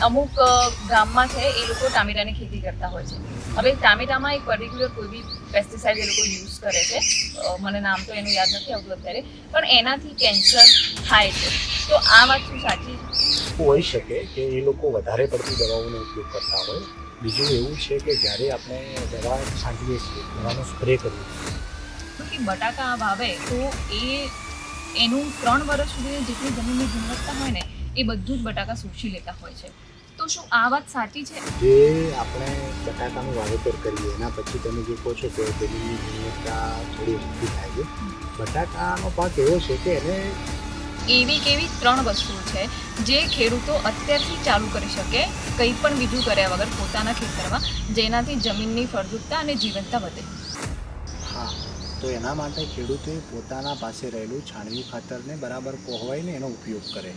અમુક ગામમાં છે એ લોકો ટામેટાની ખેતી કરતા હોય છે. હવે ટામેટામાં એક પર્ટિક્યુલર કોઈ બી પેસ્ટિસાઇડ એ લોકો યુઝ કરે છે, મને નામ તો એનું યાદ નથી આવતું અત્યારે, પણ એનાથી કેન્સર થાય છે. તો આ વાત શું સાચી હોઈ શકે કે એ લોકો વધારે પડતી દવાઓનો ઉપયોગ કરતા હોય. બીજું એવું છે કે જ્યારે આપણે દવા છાંટીએ છીએ, દવાનો સ્પ્રે કરીએ છીએ, કે બટાકા વાવે તો એનું 3 વર્ષ સુધી જેટલી જમીનની ગુણવત્તા હોય ને એ બધું જ બટાકા શોષી લેતા હોય છે. તો શું આ વાત સાચી છે? જે આપણે બટાકાનું વાવેતર કરીએ એના પછી તમે જે કહો છો કે જમીનની ગુણવત્તા થોડી ઓછી થાય છે, બટાકાનો પાક એવો છે કે એને એવી કેવી 3 વસ્તુઓ છે જે ખેડૂતો અત્યારથી ચાલુ કરી શકે, કંઈ પણ બીજું કર્યા વગર પોતાના ખેતરમાં, જેનાથી જમીનની ફળદ્રુપતા અને જીવંતતા વધે. હા, તો એના માટે ખેડૂતોએ પોતાના પાસે રહેલું છાણિયું ખાતરને બરાબર કોહવાઈને એનો ઉપયોગ કરે.